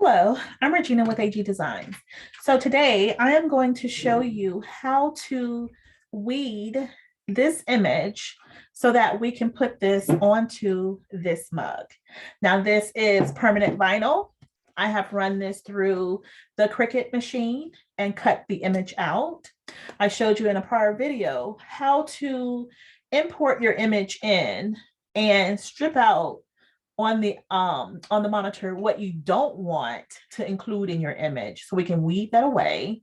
Hello, I'm Regina with AG Designs. So today I am going to show you how to weed this image so that we can put this onto this mug. Now this is permanent vinyl. I have run this through the Cricut machine and cut the image out. I showed you in a prior video how to import your image in and strip out on the monitor what you don't want to include in your image, so we can weed that away,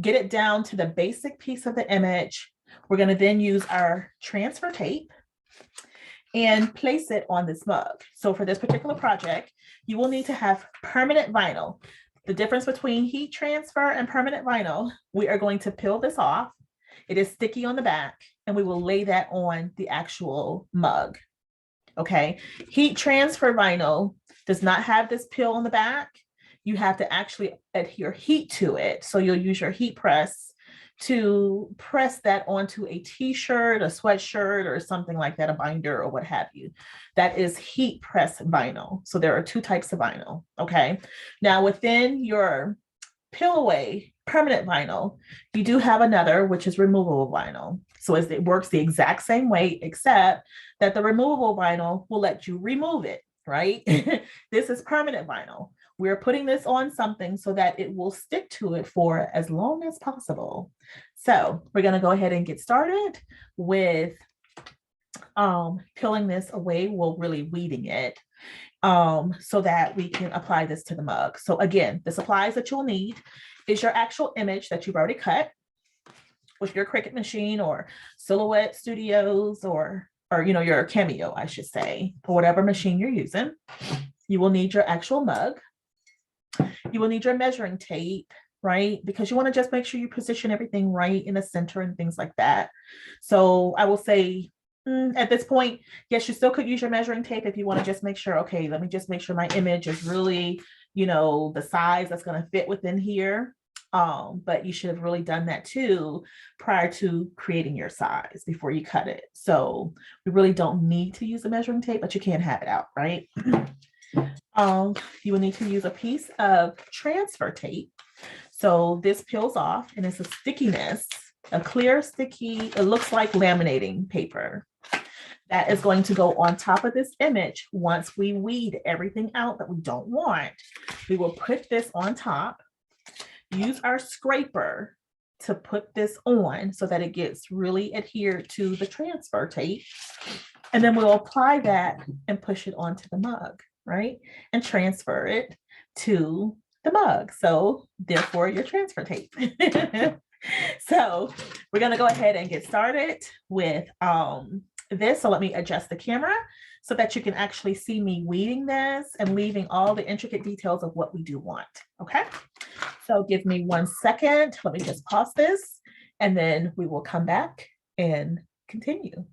get it down to the basic piece of the image. We're going to then use our transfer tape and place it on this mug. So for this particular project, you will need to have permanent vinyl. The difference between heat transfer and permanent vinyl, we are going to peel this off. It is sticky on the back, and we will lay that on the actual mug. Okay, heat transfer vinyl does not have this peel on the back. You have to actually adhere heat to it. So you'll use your heat press to press that onto a t-shirt, a sweatshirt, or something like that, a binder or what have you. That is heat press vinyl. So there are two types of vinyl. Okay, now within your peel away permanent vinyl, you do have another, which is removable vinyl. So it works the exact same way, except that the removable vinyl will let you remove it, right? This is permanent vinyl. We're putting this on something so that it will stick to it for as long as possible. So we're going to go ahead and get started with peeling this away. We're really weeding it so that we can apply this to the mug. So again, the supplies that you'll need is your actual image that you've already cut with your Cricut machine or Silhouette Studios or your Cameo, I should say, or whatever machine you're using. You will need your actual mug. You will need your measuring tape, right? Because you want to just make sure you position everything right in the center and things like that. So I will say, at this point, yes, you still could use your measuring tape if you want to just make sure, okay, let me just make sure my image is really, the size that's going to fit within here. But you should have really done that too prior to creating your size before you cut it. So we really don't need to use a measuring tape, but you can have it out, right? You will need to use a piece of transfer tape. So this peels off and it's a stickiness, a clear sticky, it looks like laminating paper. That is going to go on top of this image. Once we weed everything out that we don't want, we will put this on top, use our scraper to put this on so that it gets really adhered to the transfer tape. And then we'll apply that and push it onto the mug, right? And transfer it to the mug. So therefore your transfer tape. So we're going to go ahead and get started with this. So let me adjust the camera so that you can actually see me weeding this and leaving all the intricate details of what we do want. Okay, so give me 1 second. Let me just pause this and then we will come back and continue.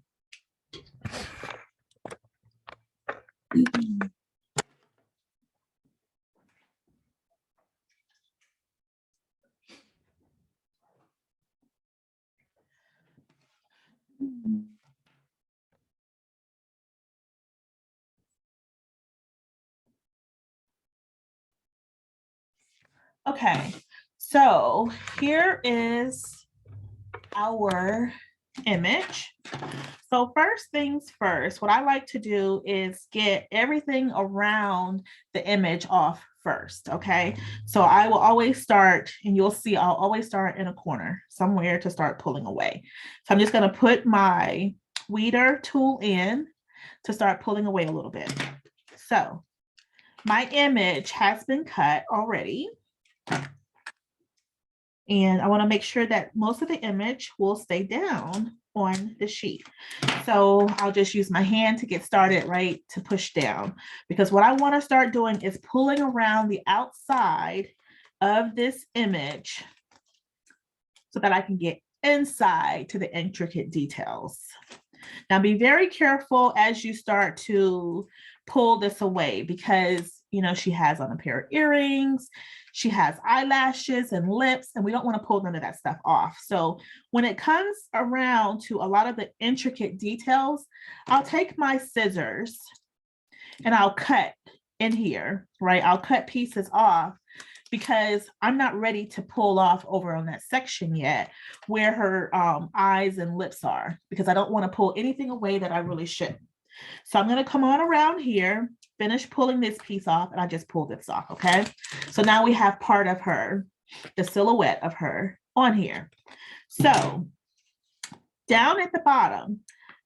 Okay, so here is our image. So first things first, what I like to do is get everything around the image off first, okay? So I will always start, and you'll see I'll always start in a corner somewhere to start pulling away. So I'm just gonna put my weeder tool in to start pulling away a little bit. So my image has been cut already. And I want to make sure that most of the image will stay down on the sheet. So I'll just use my hand to get started, right, to push down. Because what I want to start doing is pulling around the outside of this image so that I can get inside to the intricate details. Now be very careful as you start to pull this away because, she has on a pair of earrings, she has eyelashes and lips, and we don't want to pull none of that stuff off. So when it comes around to a lot of the intricate details, I'll take my scissors and I'll cut in here, right? I'll cut pieces off because I'm not ready to pull off over on that section yet where her eyes and lips are, because I don't want to pull anything away that I really shouldn't. So I'm going to come on around here, finish pulling this piece off, and I just pull this off, okay? So now we have part of her, the silhouette of her on here. So down at the bottom,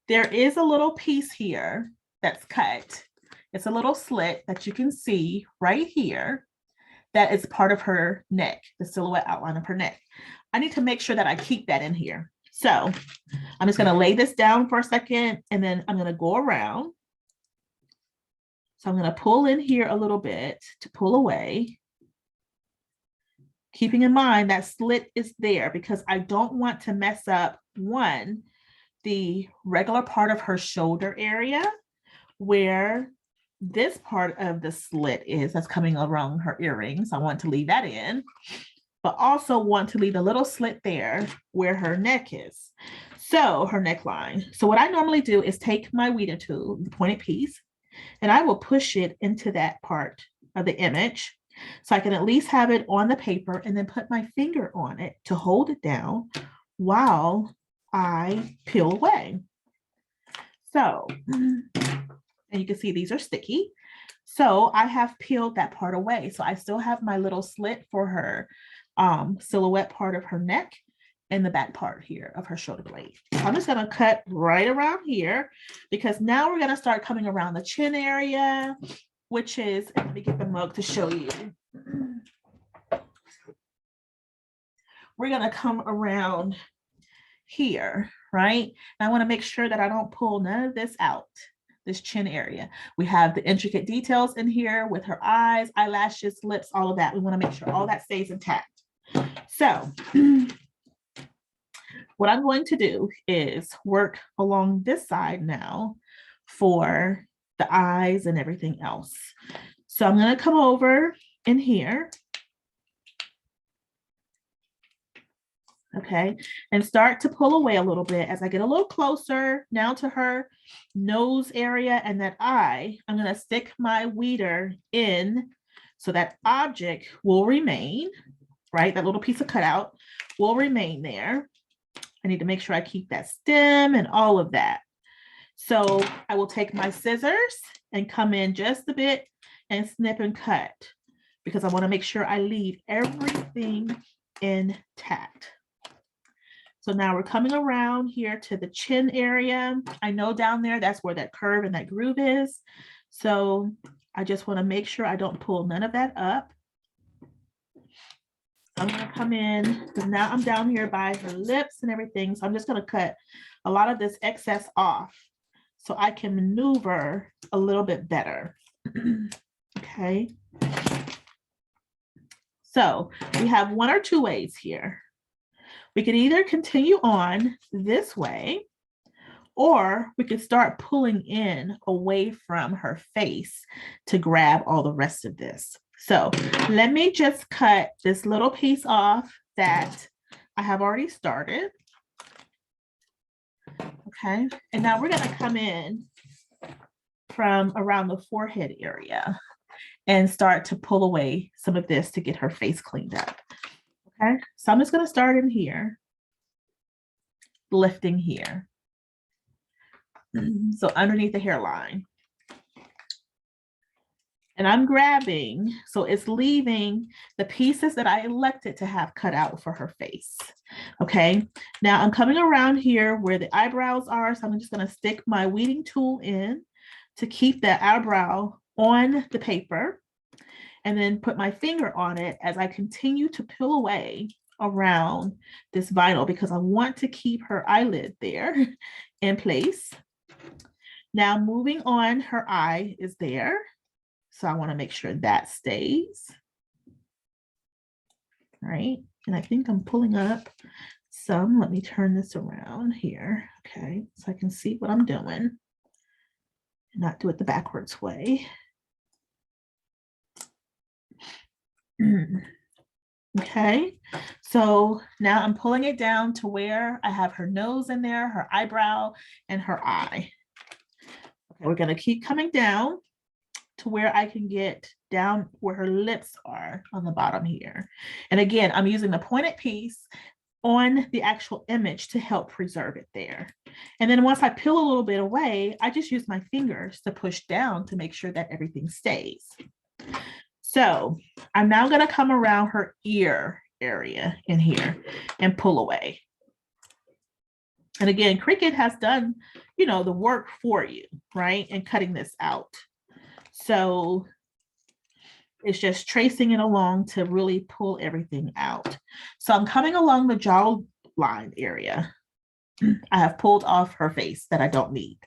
there is a little piece here that's cut. It's a little slit that you can see right here. That is part of her neck, the silhouette outline of her neck. I need to make sure that I keep that in here. So I'm just going to lay this down for a second, and then I'm going to go around. So I'm going to pull in here a little bit to pull away. Keeping in mind that slit is there because I don't want to mess up, one, the regular part of her shoulder area where this part of the slit is that's coming around her earrings. I want to leave that in, but also want to leave a little slit there where her neck is. So her neckline. So what I normally do is take my weeding tool, the pointed piece, and I will push it into that part of the image so I can at least have it on the paper, and then put my finger on it to hold it down while I peel away. So, and you can see these are sticky. So I have peeled that part away. So I still have my little slit for her silhouette part of her neck and the back part here of her shoulder blade. So I'm just going to cut right around here, because now we're going to start coming around the chin area, which is, let me get the mug to show you. We're going to come around here, right? And I want to make sure that I don't pull none of this out, this chin area. We have the intricate details in here with her eyes, eyelashes, lips, all of that. We want to make sure all that stays intact. So what I'm going to do is work along this side now for the eyes and everything else. So I'm going to come over in here, okay, and start to pull away a little bit as I get a little closer now to her nose area and that eye. I'm going to stick my weeder in so that object will remain, right? That little piece of cutout will remain there. I need to make sure I keep that stem and all of that. So I will take my scissors and come in just a bit and snip and cut, because I want to make sure I leave everything intact. So now we're coming around here to the chin area. I know down there, that's where that curve and that groove is. So I just want to make sure I don't pull none of that up. I'm going to come in, because now I'm down here by her lips and everything. So I'm just going to cut a lot of this excess off so I can maneuver a little bit better. Okay. So we have one or two ways here. We could either continue on this way, or we could start pulling in away from her face to grab all the rest of this. So let me just cut this little piece off that I have already started. Okay, and now we're going to come in from around the forehead area and start to pull away some of this to get her face cleaned up. Okay, so I'm just going to start in here, lifting here. So underneath the hairline. And I'm grabbing, so it's leaving the pieces that I elected to have cut out for her face. Okay, now I'm coming around here where the eyebrows are, so I'm just going to stick my weeding tool in to keep that eyebrow on the paper, and then put my finger on it as I continue to peel away around this vinyl, because I want to keep her eyelid there in place. Now moving on, her eye is there. So I want to make sure that stays. All right. And I think I'm pulling up some. Let me turn this around here. Okay. So I can see what I'm doing and not do it the backwards way. Okay. So now I'm pulling it down to where I have her nose in there, her eyebrow, and her eye. Okay. We're going to keep coming down. to where I can get down where her lips are on the bottom here. And again, I'm using the pointed piece on the actual image to help preserve it there. And then once I peel a little bit away, I just use my fingers to push down to make sure that everything stays. So I'm now going to come around her ear area in here and pull away. And again, Cricut has done, you know, the work for you, right? And cutting this out. So it's just tracing it along to really pull everything out. So I'm coming along the jawline area. I have pulled off her face that I don't need.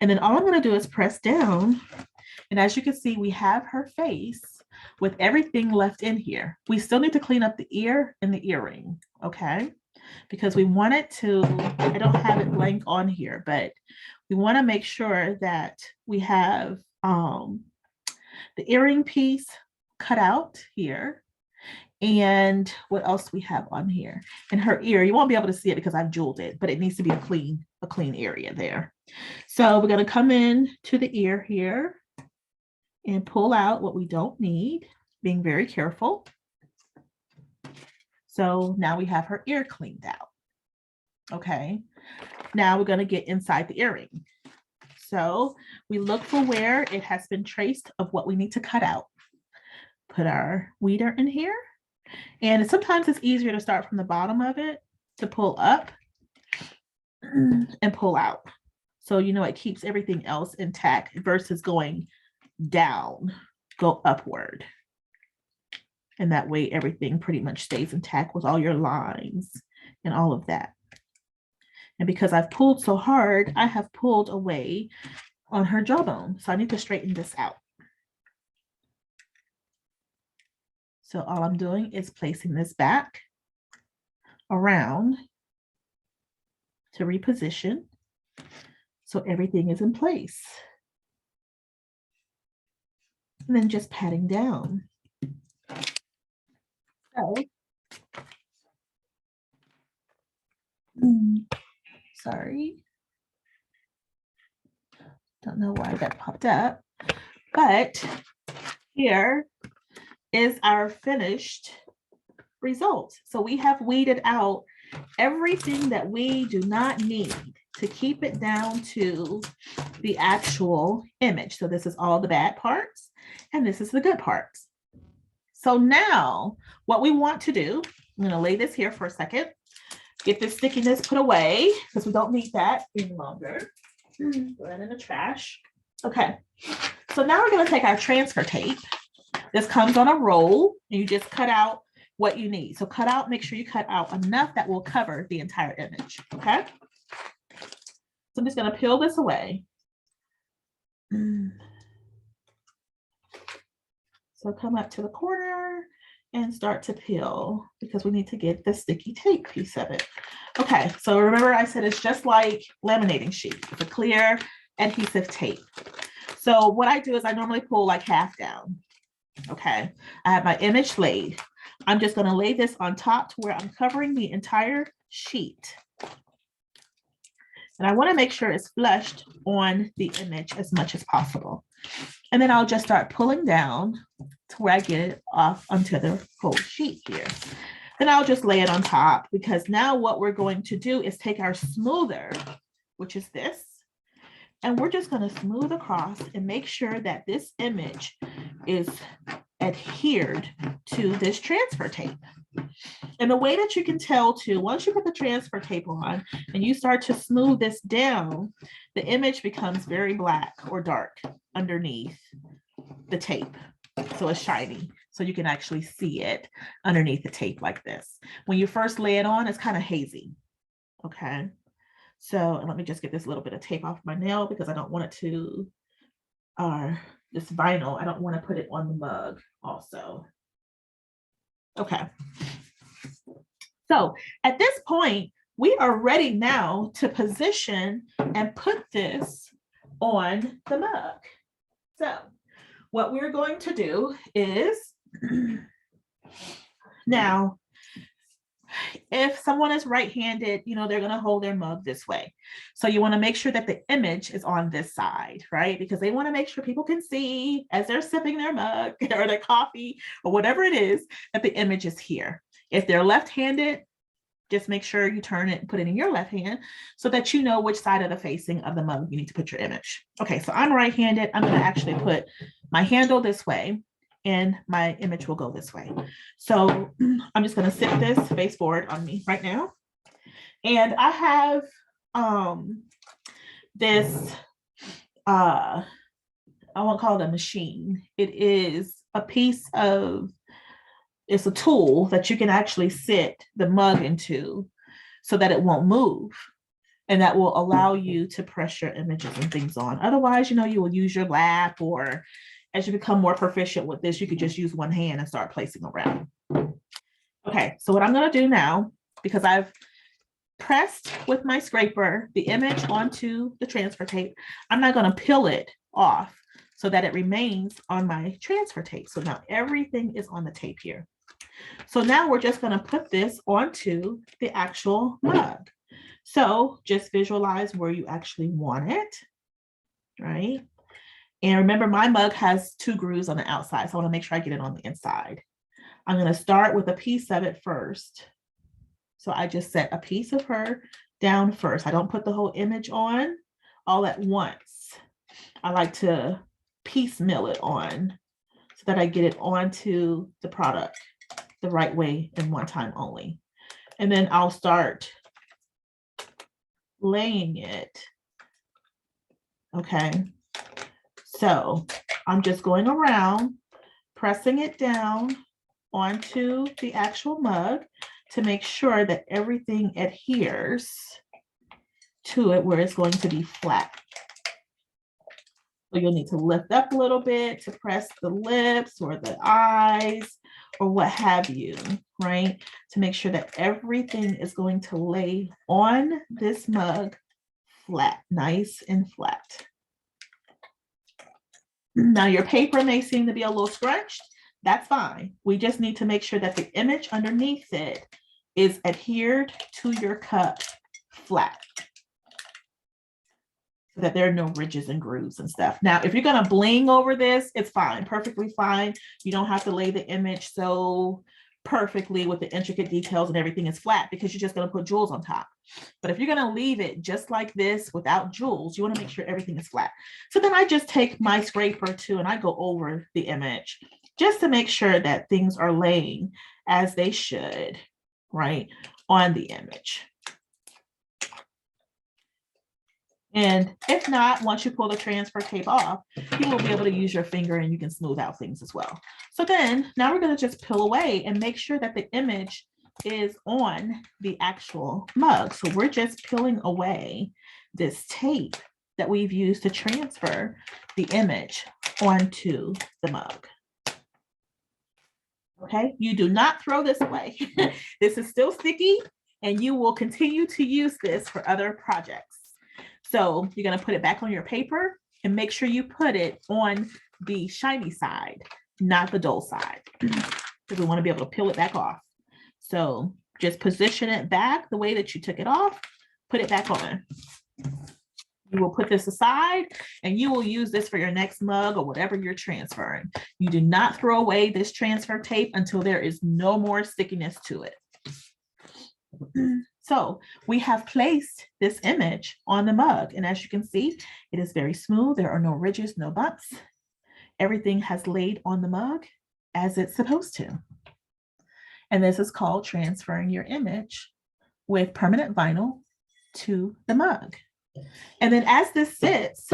And then all I'm going to do is press down. And as you can see, we have her face with everything left in here. We still need to clean up the ear and the earring, okay? Because we want it to, I don't have it blank on here, but we want to make sure that we have the earring piece cut out here. And what else we have on here? And her ear, you won't be able to see it because I've jeweled it, but it needs to be a clean area there. So we're going to come in to the ear here and pull out what we don't need, being very careful. So now we have her ear cleaned out. Okay, now we're going to get inside the earring. So we look for where it has been traced of what we need to cut out. Put our weeder in here. And sometimes it's easier to start from the bottom of it to pull up and pull out. So, you know, it keeps everything else intact versus going down, go upward. And that way everything pretty much stays intact with all your lines and all of that. And because I've pulled so hard, I have pulled away on her jawbone. So I need to straighten this out. So all I'm doing is placing this back around to reposition so everything is in place. And then just patting down. So, sorry. Don't know why that popped up, but here is our finished result. So we have weeded out everything that we do not need to keep it down to the actual image. So this is all the bad parts and this is the good parts. So now what we want to do, I'm going to lay this here for a second, get this stickiness put away because we don't need that any longer. Throw that in the trash. Okay, so now we're going to take our transfer tape. This comes on a roll and you just cut out what you need. So cut out, make sure you cut out enough that will cover the entire image, okay? So I'm just going to peel this away. So come up to the corner and start to peel because we need to get the sticky tape piece of it. Okay, so remember I said it's just like laminating sheet. It's a clear adhesive tape. So what I do is I normally pull like half down. Okay, I have my image laid. I'm just going to lay this on top to where I'm covering the entire sheet. And I want to make sure it's flushed on the image as much as possible. And then I'll just start pulling down to where I get it off onto the whole sheet here. Then I'll just lay it on top because now what we're going to do is take our smoother, which is this, and we're just going to smooth across and make sure that this image is adhered to this transfer tape. And the way that you can tell too, once you put the transfer tape on and you start to smooth this down, the image becomes very black or dark underneath the tape. So it's shiny. So you can actually see it underneath the tape like this. When you first lay it on, it's kind of hazy. Okay. So let me just get this little bit of tape off my nail because I don't want it to, this vinyl, I don't want to put it on the mug also. Okay. So at this point, we are ready now to position and put this on the mug. So what we're going to do is, now, If someone is right-handed, they're going to hold their mug this way. So you want to make sure that the image is on this side, right? Because they want to make sure people can see as they're sipping their mug or their coffee or whatever it is, that the image is here. If they're left-handed, just make sure you turn it and put it in your left hand so that you know which side of the facing of the mug you need to put your image. Okay, so I'm right-handed. I'm going to actually put my handle this way and my image will go this way. So I'm just going to sit this face forward on me right now. And I have this, I won't call it a machine. It is a piece of, it's a tool that you can actually sit the mug into so that it won't move. And that will allow you to press your images and things on. Otherwise, you will use your lap, or as you become more proficient with this, you could just use one hand and start placing around. Okay, so what I'm going to do now, because I've pressed with my scraper the image onto the transfer tape, I'm not going to peel it off so that it remains on my transfer tape. So now everything is on the tape here. So now we're just going to put this onto the actual mug. So just visualize where you actually want it, right? And remember, my mug has 2 grooves on the outside, so I want to make sure I get it on the inside. I'm going to start with a piece of it first. So I just set a piece of her down first. I don't put the whole image on all at once. I like to piecemeal it on so that I get it onto the product the right way and one time only. And then I'll start laying it. Okay. So I'm just going around, pressing it down onto the actual mug to make sure that everything adheres to it where it's going to be flat. So you'll need to lift up a little bit to press the lips or the eyes or what have you, right? To make sure that everything is going to lay on this mug flat, nice and flat. Now your paper may seem to be a little scrunched. That's fine. We just need to make sure that the image underneath it is adhered to your cup flat, so that there are no ridges and grooves and stuff. Now, if you're going to bling over this, it's fine, perfectly fine. You don't have to lay the image so perfectly with the intricate details and everything is flat, because you're just going to put jewels on top. But if you're going to leave it just like this without jewels, you want to make sure everything is flat. So then I just take my scraper too and I go over the image just to make sure that things are laying as they should, right, on the image. And if not, once you pull the transfer tape off, you will be able to use your finger and you can smooth out things as well. So then now we're going to just peel away and make sure that the image is on the actual mug. So we're just peeling away this tape that we've used to transfer the image onto the mug. Okay, you do not throw this away. This is still sticky and you will continue to use this for other projects. So you're going to put it back on your paper and make sure you put it on the shiny side, not the dull side, because we want to be able to peel it back off. So just position it back the way that you took it off, put it back on. You will put this aside and you will use this for your next mug or whatever you're transferring. You do not throw away this transfer tape until there is no more stickiness to it. So we have placed this image on the mug, and as you can see, it is very smooth. There are no ridges, no bumps. Everything has laid on the mug as it's supposed to. And this is called transferring your image with permanent vinyl to the mug. And then as this sits,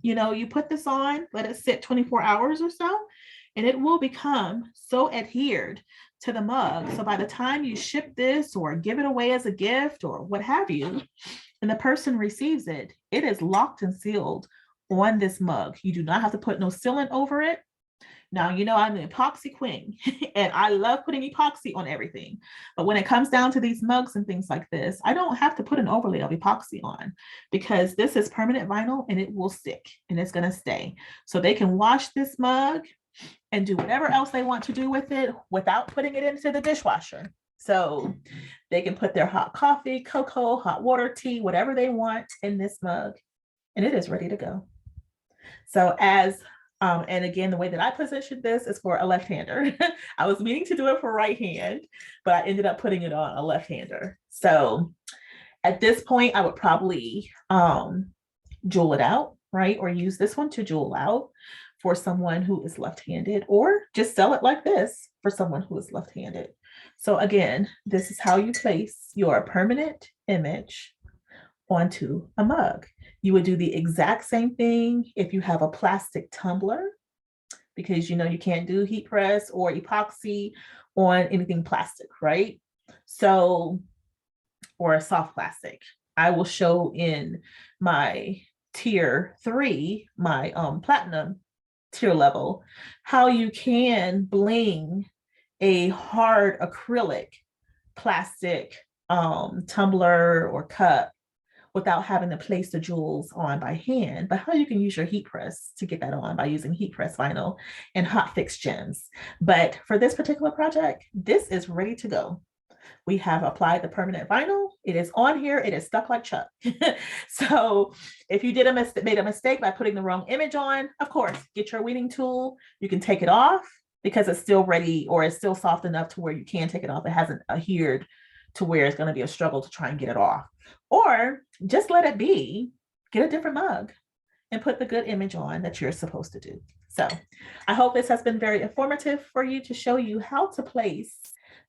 you put this on, let it sit 24 hours or so, and it will become so adhered to the mug. So by the time you ship this or give it away as a gift or what have you, and the person receives it, it is locked and sealed on this mug. You do not have to put no sealant over it. Now, I'm an epoxy queen and I love putting epoxy on everything. But when it comes down to these mugs and things like this, I don't have to put an overlay of epoxy on, because this is permanent vinyl and it will stick and it's going to stay. So they can wash this mug and do whatever else they want to do with it without putting it into the dishwasher. So they can put their hot coffee, cocoa, hot water, tea, whatever they want in this mug, and it is ready to go. So and again, the way that I positioned this is for a left-hander. I was meaning to do it for right hand, but I ended up putting it on a left-hander. So at this point, I would probably jewel it out, right? Or use this one to jewel out for someone who is left-handed, or just sell it like this for someone who is left-handed. So again, this is how you place your permanent image onto a mug. You would do the exact same thing if you have a plastic tumbler, because you can't do heat press or epoxy on anything plastic, right? So, or a soft plastic. I will show in my tier 3, my platinum tier level, how you can bling a hard acrylic plastic tumbler or cup without having to place the jewels on by hand, but how you can use your heat press to get that on by using heat press vinyl and hot fix gems. But for this particular project, this is ready to go. We have applied the permanent vinyl. It is on here. It is stuck like Chuck. So if you made a mistake by putting the wrong image on, of course, get your weeding tool. You can take it off because it's still ready, or it's still soft enough to where you can take it off. It hasn't adhered to where it's going to be a struggle to try and get it off. Or just let it be, get a different mug and put the good image on that you're supposed to do. So I hope this has been very informative for you to show you how to place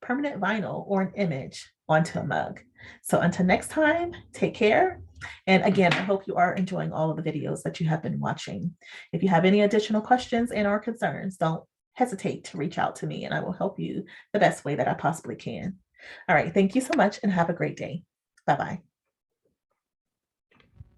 permanent vinyl or an image onto a mug. So until next time, take care. And again, I hope you are enjoying all of the videos that you have been watching. If you have any additional questions and or concerns, don't hesitate to reach out to me and I will help you the best way that I possibly can. All right, thank you so much and have a great day. Bye-bye.